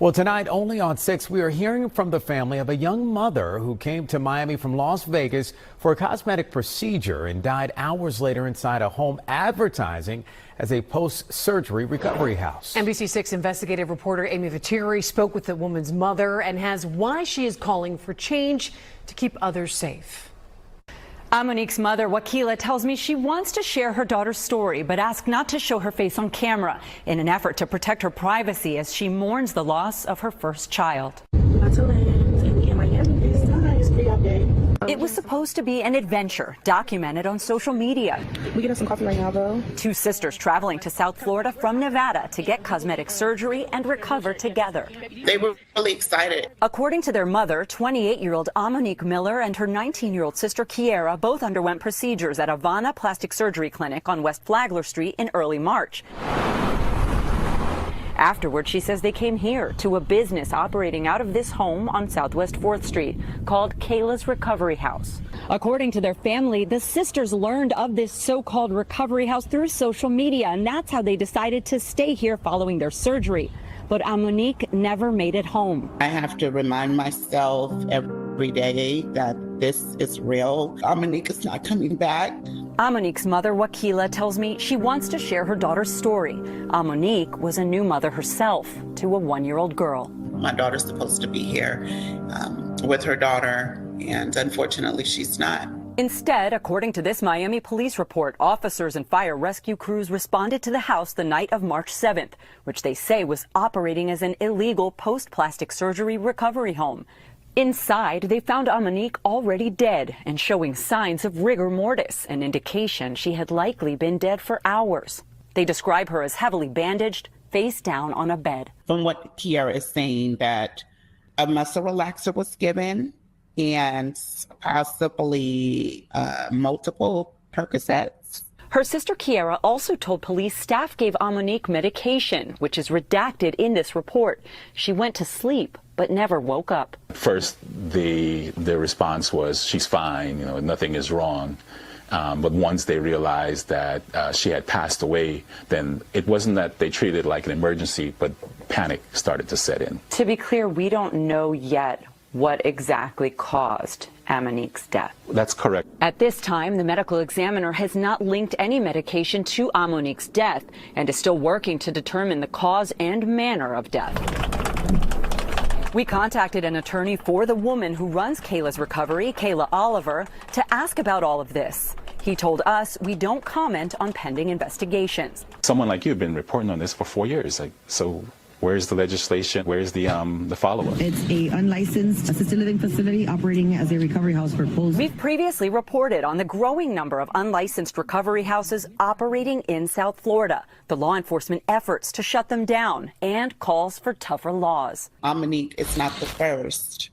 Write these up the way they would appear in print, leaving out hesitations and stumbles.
Well, tonight, only on 6, we are hearing from the family of a young mother who came to Miami from Las Vegas for a cosmetic procedure and died hours later inside a home advertising as a post-surgery recovery house. NBC6 investigative reporter Amy Viteri spoke with the woman's mother and has why she is calling for change to keep others safe. Monique's mother, Wakila, tells me she wants to share her daughter's story, but asked not to show her face on camera in an effort to protect her privacy as she mourns the loss of her first child. It was supposed to be an adventure documented on social media. We get us some coffee right now, though. Two sisters traveling to South Florida from Nevada to get cosmetic surgery and recover together. They were really excited. According to their mother, 28-year-old Monique Miller and her 19-year-old sister Kiera both underwent procedures at Havana Plastic Surgery Clinic on West Flagler Street in early March. Afterward, she says they came here to a business operating out of this home on Southwest 4th Street called Kayla's Recovery House. According to their family, the sisters learned of this so-called recovery house through social media, and that's how they decided to stay here following their surgery. But Monique never made it home. I have to remind myself every day that this is real. Monique is not coming back. Monique's mother, Wakila, tells me she wants to share her daughter's story. Monique was a new mother herself to a 1-year-old girl. My daughter's supposed to be here with her daughter, and unfortunately she's not. Instead, according to this Miami police report, officers and fire rescue crews responded to the house the night of March 7th, which they say was operating as an illegal post-plastic surgery recovery home. Inside, they found Monique already dead and showing signs of rigor mortis, an indication she had likely been dead for hours. They describe her as heavily bandaged, face down on a bed. From what Kiera is saying, that a muscle relaxer was given and possibly multiple Percocets. Her sister Kiera also told police staff gave Monique medication, which is redacted in this report. She went to sleep but never woke up. First, the response was, she's fine, nothing is wrong. But once they realized that she had passed away, then it wasn't that they treated it like an emergency, but panic started to set in. To be clear, we don't know yet what exactly caused Monique's death. That's correct. At this time, the medical examiner has not linked any medication to Monique's death and is still working to determine the cause and manner of death. We contacted an attorney for the woman who runs Kayla's Recovery, Kayla Oliver, to ask about all of this. He told us we don't comment on pending investigations. Someone like you have been reporting on this for 4 years. So where's the legislation? Where's the follow-up? It's a unlicensed assisted living facility operating as a recovery house for closed. We've previously reported on the growing number of unlicensed recovery houses operating in South Florida, the law enforcement efforts to shut them down, and calls for tougher laws. Monique is not the first,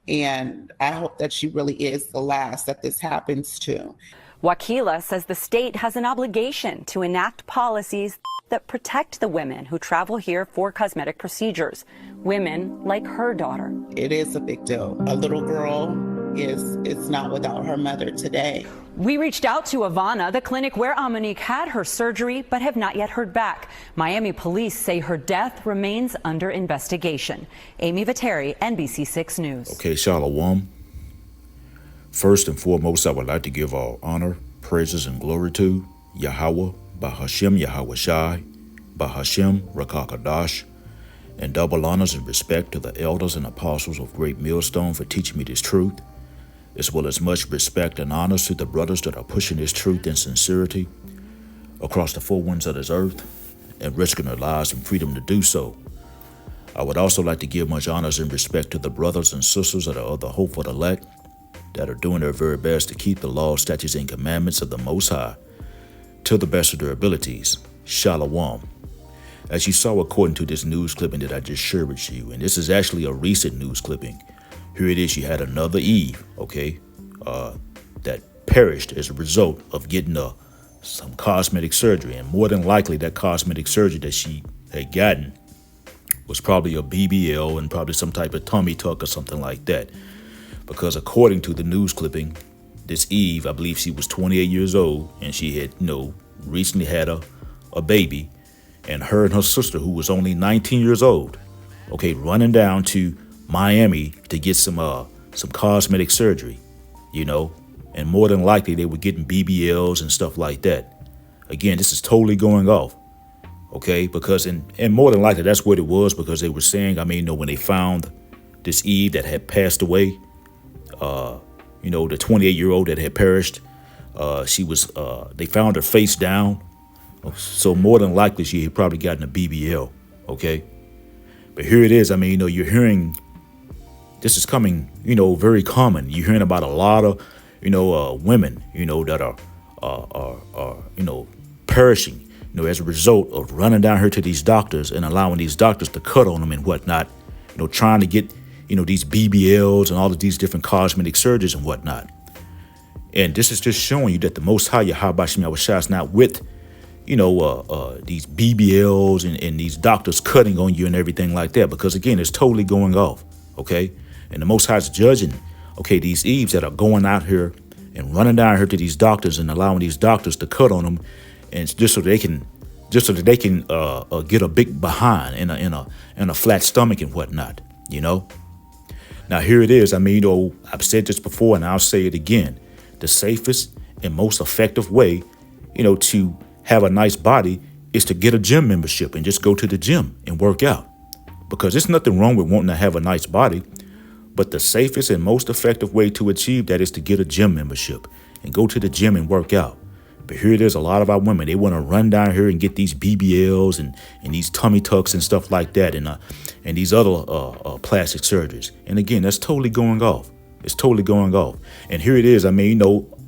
and I hope that she really is the last that this happens to. Wakila says the state has an obligation to enact policies that protect the women who travel here for cosmetic procedures, women like her daughter. It is a big deal. A little girl is not without her mother today. We reached out to Havana, the clinic where Monique had her surgery, but have not yet heard back. Miami police say her death remains under investigation. Amy Viteri, NBC6 News. Okay, Shalom. First and foremost, I would like to give all honor, praises, and glory to Yahweh, Bahashem Yahweh Shai, Bahashem Rakakadash, and double honors and respect to the elders and apostles of Great Millstone for teaching me this truth, as well as much respect and honors to the brothers that are pushing this truth in sincerity across the four winds of this earth and risking their lives and freedom to do so. I would also like to give much honors and respect to the brothers and sisters that are of the hopeful elect that are doing their very best to keep the law, statutes, and commandments of the Most High to the best of their abilities. Shalom. As you saw according to this news clipping that I just shared with you, and this is actually a recent news clipping. Here it is, you had another Eve, okay, that perished as a result of getting some cosmetic surgery. And more than likely that cosmetic surgery that she had gotten was probably a BBL and probably some type of tummy tuck or something like that. Because according to the news clipping, this Eve, I believe she was 28 years old, and she had, recently had a baby. And her and her sister, who was only 19 years old, okay, running down to Miami to get some cosmetic surgery, you know, and more than likely they were getting BBLs and stuff like that. Again, this is totally going off, okay, because and more than likely that's what it was, because they were saying, I mean, you know, when they found this Eve that had passed away, you know, the 28-year-old that had perished, they found her face down. So more than likely she had probably gotten a BBL, okay? But here it is. I mean, you know, you're hearing, this is coming, you know, very common. You're hearing about a lot of, you know, women, you know, that are you know, perishing, you know, as a result of running down here to these doctors and allowing these doctors to cut on them and whatnot, you know, trying to get, you know, these BBLs and all of these different cosmetic surgeries and whatnot. And this is just showing you that the Most High Yahweh Shem Yahushua is not with, you know, these BBLs and these doctors cutting on you and everything like that, because again, it's totally going off, okay? And the Most High is judging, okay, these Eves that are going out here and running down here to these doctors and allowing these doctors to cut on them, and just so they can get a big behind and a flat stomach and whatnot, you know. Now here it is. I mean, you know, I've said this before and I'll say it again. The safest and most effective way, you know, to have a nice body is to get a gym membership and just go to the gym and work out, because there's nothing wrong with wanting to have a nice body. But the safest and most effective way to achieve that is to get a gym membership and go to the gym and work out. But here it is, a lot of our women, they want to run down here and get these BBLs and these tummy tucks and stuff like that, and these other plastic surgeries. And again, that's totally going off. It's totally going off. And here it is. I mean, you know,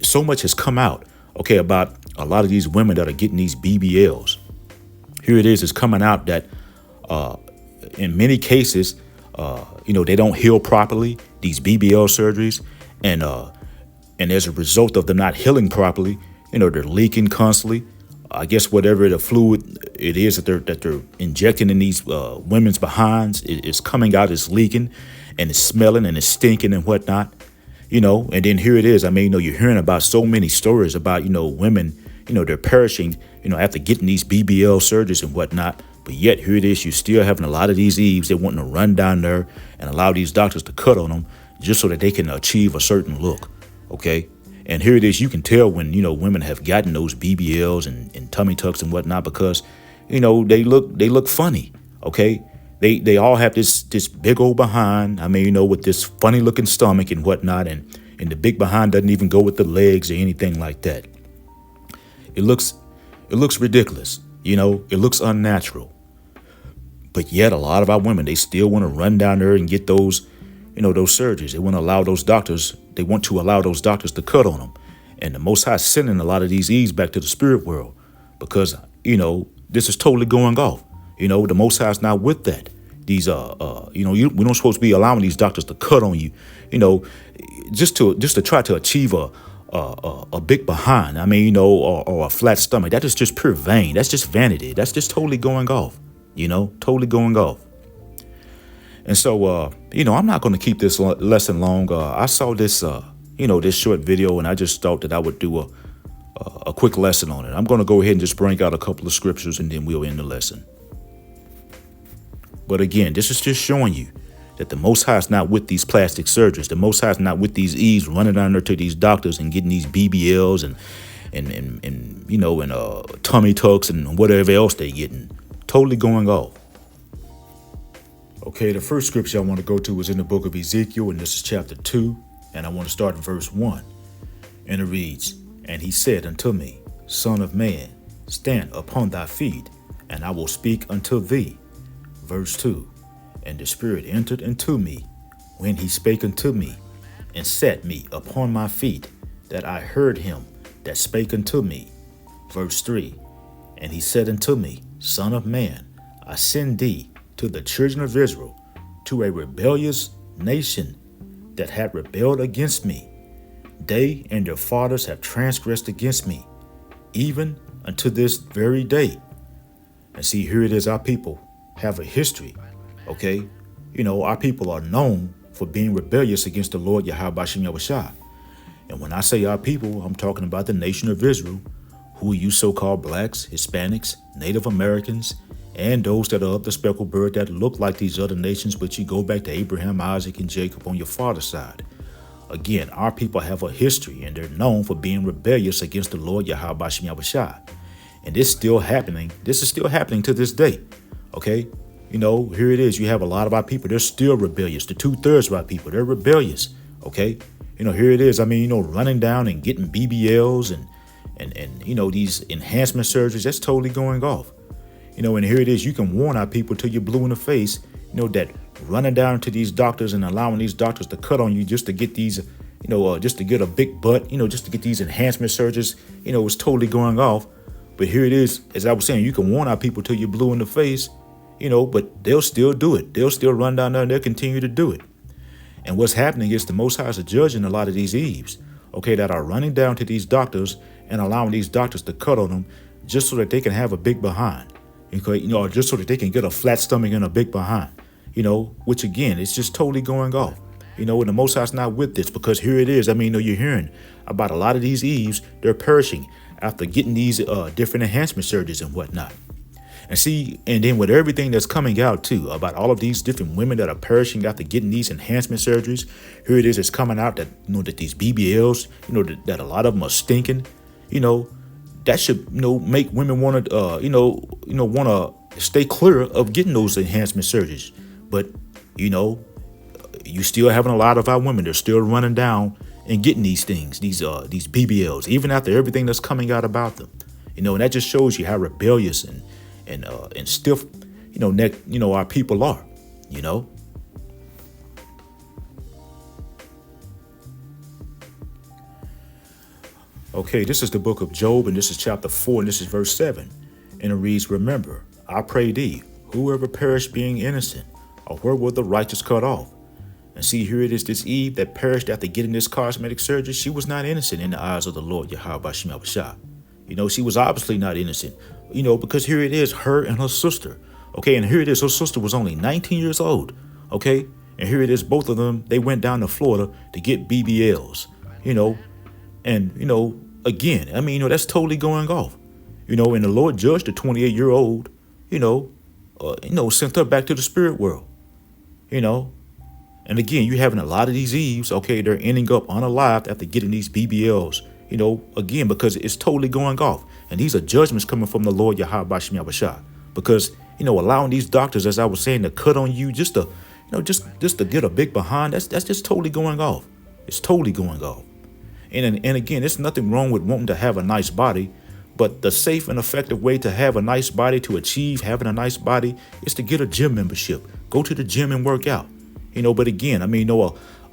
so much has come out, okay, about a lot of these women that are getting these BBLs. Here it is. It's coming out that in many cases, you know, they don't heal properly, these BBL surgeries, and as a result of them not healing properly, you know, they're leaking constantly. I guess whatever the fluid it is that they're injecting in these women's behinds, it's coming out, it's leaking, and it's smelling and it's stinking and whatnot, you know. And then here it is. I mean, you know, you're hearing about so many stories about, you know, women, you know, they're perishing, you know, after getting these BBL surgeries and whatnot. But yet here it is, you're still having a lot of these Eves that want to run down there and allow these doctors to cut on them just so that they can achieve a certain look. Okay. And here it is. You can tell when, you know, women have gotten those BBLs and tummy tucks and whatnot, because, you know, they look funny. Okay. They all have this big old behind. I mean, you know, with this funny looking stomach and whatnot. And the big behind doesn't even go with the legs or anything like that. It looks ridiculous. You know, it looks unnatural. But yet a lot of our women, they still want to run down there and get those, you know, those surgeries. They want to allow those doctors to cut on them. And the Most High is sending a lot of these Eves back to the spirit world, because, you know, this is totally going off. You know, the Most High is not with that. These, you know, we're not supposed to be allowing these doctors to cut on you, you know, just to try to achieve a big behind. I mean, you know, or a flat stomach. That is just pure vain. That's just vanity. That's just totally going off, you know, totally going off. And so, you know, I'm not going to keep this lesson long. I saw this, you know, this short video, and I just thought that I would do a quick lesson on it. I'm going to go ahead and just bring out a couple of scriptures, and then we'll end the lesson. But again, this is just showing you that the Most High is not with these plastic surgeries. The Most High is not with these Eves running down there to these doctors and getting these BBLs and you know, and tummy tucks and whatever else they're getting. Totally going off. Okay, the first scripture I want to go to is in the book of Ezekiel, and this is chapter 2, and I want to start in verse 1. And it reads, "And he said unto me, Son of man, stand upon thy feet, and I will speak unto thee." Verse 2, "And the Spirit entered into me when he spake unto me, and set me upon my feet, that I heard him that spake unto me." Verse 3, "And he said unto me, Son of man, I send thee to the children of Israel, to a rebellious nation that hath rebelled against me. They and their fathers have transgressed against me, even unto this very day." And see, here it is, our people have a history, okay? You know, our people are known for being rebellious against the Lord Yahweh Shem Yahushua. And when I say our people, I'm talking about the nation of Israel, who are you so-called blacks, Hispanics, Native Americans, and those that are of the speckled bird that look like these other nations, but you go back to Abraham, Isaac, and Jacob on your father's side. Again, our people have a history, and they're known for being rebellious against the Lord Yahweh Bashem Yahushua. And this still happening. This is still happening to this day. Okay? Here it is. You have a lot of our people. They're still rebellious. The 2/3 of our people, they're rebellious. Okay? Here it is. Running down and getting BBLs and these enhancement surgeries, that's totally going off. And here it is. You can warn our people till you're blue in the face, that running down to these doctors and allowing these doctors to cut on you just to get these, just to get a big butt, just to get these enhancement surgeries, it's totally going off. But here it is, as I was saying, you can warn our people till you're blue in the face, but they'll still do it. They'll still run down there and they'll continue to do it. And what's happening is the Most High is judging a lot of these Eves, okay, that are running down to these doctors and allowing these doctors to cut on them just so that they can have a big behind, or just so that they can get a flat stomach and a big behind, which again, it's just totally going off. And the Most High's not with this, because here it is. You're hearing about a lot of these Eves, they're perishing after getting these different enhancement surgeries and whatnot. And then with everything that's coming out too, about all of these different women that are perishing after getting these enhancement surgeries, here it is, it's coming out that, that these BBLs, that a lot of them are stinking, that should, make women want to, want to stay clear of getting those enhancement surgeries. But, you still having a lot of our women, they're still running down and getting these things, these BBLs, even after everything that's coming out about them, and that just shows you how rebellious and stiff, our people are, Okay, this is the book of Job, and this is chapter 4, and this is verse 7. And it reads, "Remember, I pray thee, whoever perished being innocent, or where were the righteous cut off?" And see, here it is, this Eve that perished after getting this cosmetic surgery. She was not innocent in the eyes of the Lord Yahweh Bashem Yahushua. She was obviously not innocent, because here it is, her and her sister. Okay, and here it is, her sister was only 19 years old. Okay, and here it is, both of them, they went down to Florida to get BBLs, and, again, that's totally going off, and the Lord judged the 28-year-old, sent her back to the spirit world, and again, you having a lot of these Eves, okay, they're ending up unalived after getting these BBLs, again, because it's totally going off. And these are judgments coming from the Lord Yahweh Bashem Yahushua, because, allowing these doctors, as I was saying, to cut on you just to, just to get a big behind, that's just totally going off. It's totally going off. And again, there's nothing wrong with wanting to have a nice body, but the safe and effective way to have a nice body, to achieve having a nice body, is to get a gym membership. Go to the gym and work out. But again, a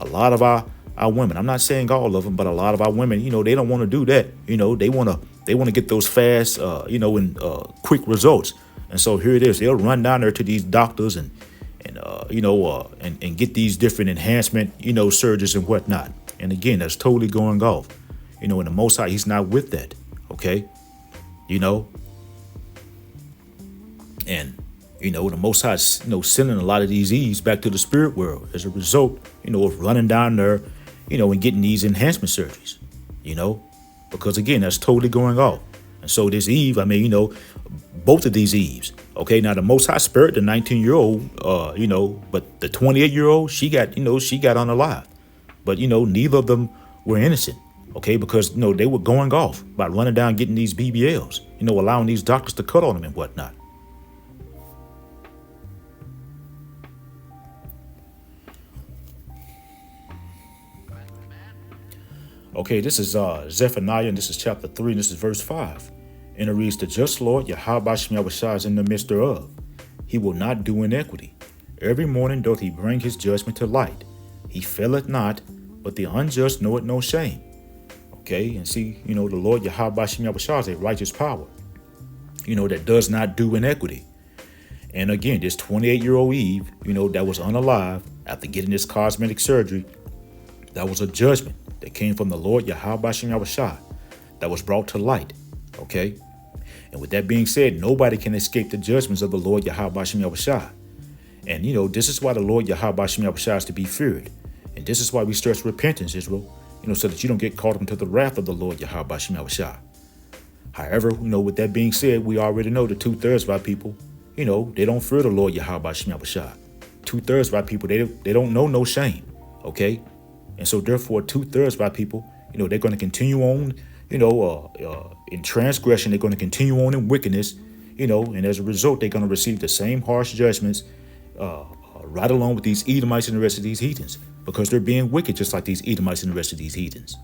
lot of our women, I'm not saying all of them, but a lot of our women, they don't want to do that. They want to get those fast, and quick results. And so here it is. They'll run down there to these doctors and get these different enhancement, surgeries and whatnot. And again, that's totally going off. And the Most High, he's not with that. Okay. And, the Most High, sending a lot of these Eves back to the spirit world as a result, of running down there, and getting these enhancement surgeries, because again, that's totally going off. And so this Eve, both of these Eves, okay, now the Most High spared the 19-year-old, but the 28-year-old, she got unalive. But, neither of them were innocent, okay, because, they were going off by running down, getting these BBLs, allowing these doctors to cut on them and whatnot. Okay, this is Zephaniah, and this is chapter 3, and this is verse 5. And it reads, "The just Lord Yahweh Bashem Yahushua is in the midst thereof. He will not do inequity. Every morning doth he bring his judgment to light. He faileth not, but the unjust knoweth no shame." Okay, and see, the Lord Yahweh Bashem Yahushua is a righteous power, that does not do inequity. And again, this 28-year-old Eve, that was unalive after getting this cosmetic surgery, that was a judgment that came from the Lord Yahweh Bashem Yahushua that was brought to light. Okay, and with that being said, nobody can escape the judgments of the Lord Yahweh Bashem Yahushua. And this is why the Lord Yahweh Bashem Yahushua is to be feared. And this is why we stress repentance, Israel, so that you don't get caught up into the wrath of the Lord Yahweh Bashem Yahushua. However, with that being said, we already know the 2/3 of our people, They don't fear the Lord Yahweh Shem Yahushua. 2/3 of our people, they don't know no shame. Okay. And so therefore 2/3 of our people, they're going to continue on, in transgression. They're going to continue on in wickedness, and as a result, they're going to receive the same harsh judgments right along with these Edomites and the rest of these heathens, because they're being wicked just like these Edomites and the rest of these heathens.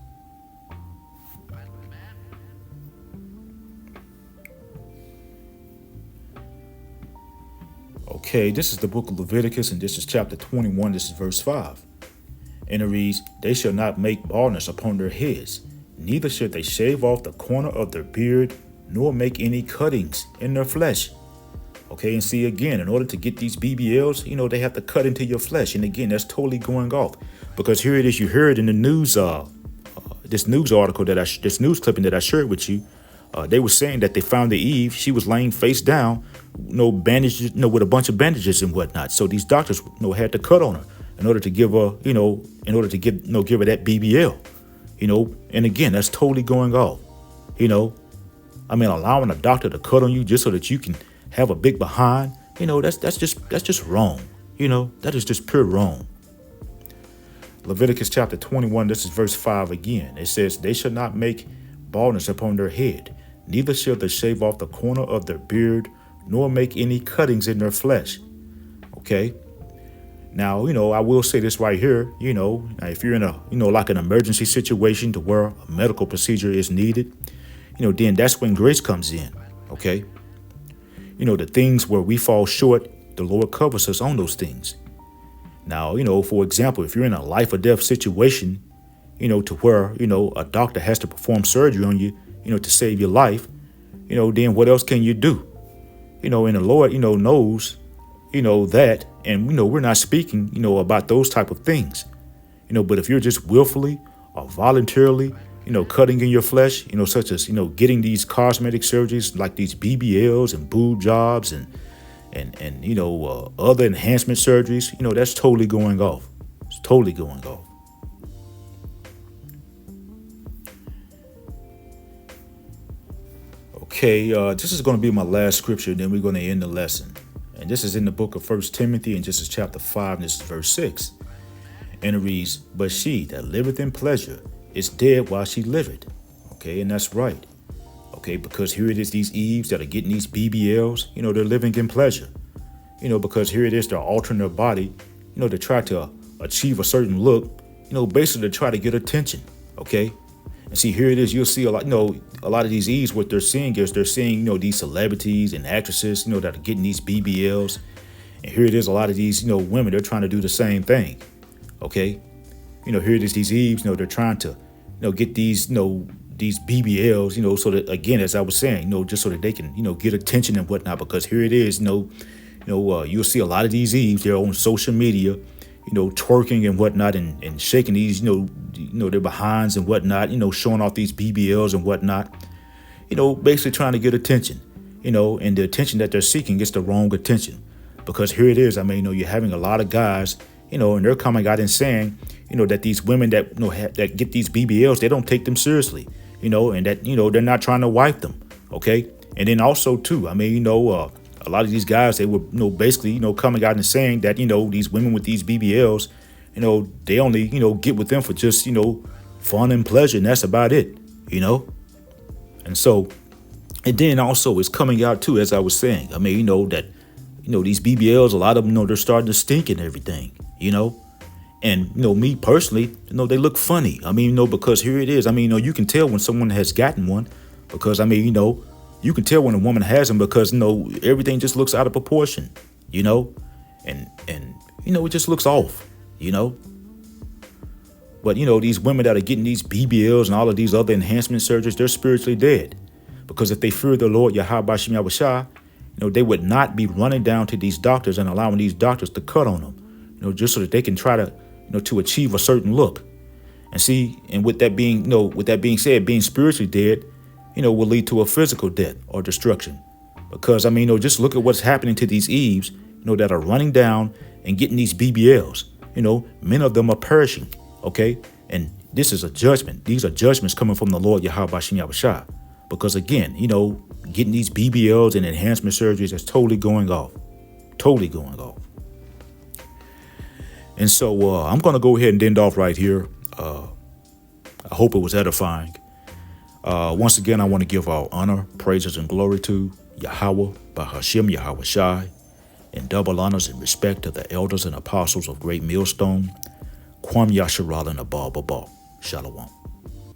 Okay, this is the book of Leviticus, and this is chapter 21. This is verse 5. And it reads, "They shall not make baldness upon their heads, neither shall they shave off the corner of their beard, nor make any cuttings in their flesh." Okay, and see again, in order to get these BBLs, they have to cut into your flesh. And again, that's totally going off, because here it is. You heard in the news, this news article this news clipping that I shared with you. They were saying that they found the Eve. She was laying face down, bandages, with a bunch of bandages and whatnot. So these doctors, had to cut on her in order to give her, give her that BBL, And again, that's totally going off, allowing a doctor to cut on you just so that you can have a big behind, that's just wrong. That is just pure wrong. Leviticus chapter 21, this is verse 5 again. It says, "They shall not make baldness upon their head, neither shall they shave off the corner of their beard, nor make any cuttings in their flesh." Okay. Now, I will say this right here, if you're in a, like an emergency situation to where a medical procedure is needed, then that's when grace comes in. Okay. The things where we fall short, the Lord covers us on those things. Now, for example, if you're in a life or death situation, to where, a doctor has to perform surgery on you, to save your life, then what else can you do? And the Lord, knows, that, and, we're not speaking, about those type of things, but if you're just willfully or voluntarily, cutting in your flesh, such as, getting these cosmetic surgeries like these BBLs and boob jobs and other enhancement surgeries, that's totally going off. It's totally going off. Okay, this is going to be my last scripture, then we're going to end the lesson. And this is in the book of 1 Timothy, and this is chapter 5, and this is verse 6. And it reads, "But she that liveth in pleasure is dead while she liveth." Okay, and that's right. Okay, because here it is, these Eves that are getting these BBLs, they're living in pleasure. Because here it is, they're altering their body, to try to achieve a certain look, basically to try to get attention. Okay. And see, here it is, you'll see a lot of these Eves, what they're seeing is they're seeing, these celebrities and actresses, that are getting these BBLs. And here it is, a lot of these, women, they're trying to do the same thing. Okay. Here it is, these Eves, they're trying to, get these, these BBLs, so that, again, as I was saying, just so that they can, get attention and whatnot. Because here it is, you'll see a lot of these Eves, they're on social media, twerking and whatnot, and shaking these, their behinds and whatnot, showing off these BBLs and whatnot, basically trying to get attention, and the attention that they're seeking is the wrong attention. Because here it is, you're having a lot of guys, and they're coming out and saying, that these women that, that get these BBLs, they don't take them seriously, and that, they're not trying to wife them. Okay. And then also too, a lot of these guys, they were, basically, coming out and saying that, these women with these BBLs, they only, get with them for just, fun and pleasure. And that's about it, And so, and then also it's coming out too, as I was saying, that, these BBLs, a lot of them, they're starting to stink and everything, And, me personally, they look funny. Because here it is. You can tell when someone has gotten one because, you can tell when a woman has them because, everything just looks out of proportion, and it just looks off, But, these women that are getting these BBLs and all of these other enhancement surgeries, they're spiritually dead. Because if they fear the Lord, Yahweh Shem Yahushua, they would not be running down to these doctors and allowing these doctors to cut on them, just so that they can try to, to achieve a certain look. And see, and with that being said, being spiritually dead, will lead to a physical death or destruction. Because, just look at what's happening to these Eves, that are running down and getting these BBLs. Many of them are perishing. Okay. And this is a judgment. These are judgments coming from the Lord Yahweh Shem Yahushua. Because again, getting these BBLs and enhancement surgeries, that's totally going off. Totally going off. And so I'm going to go ahead and end off right here. I hope it was edifying. Once again, I want to give all honor, praises, and glory to Yahweh, Bahashem Yahweh Shai, and double honors and respect to the elders and apostles of Great Millstone, Kwam Yasharal and Abal Babal. Shalom.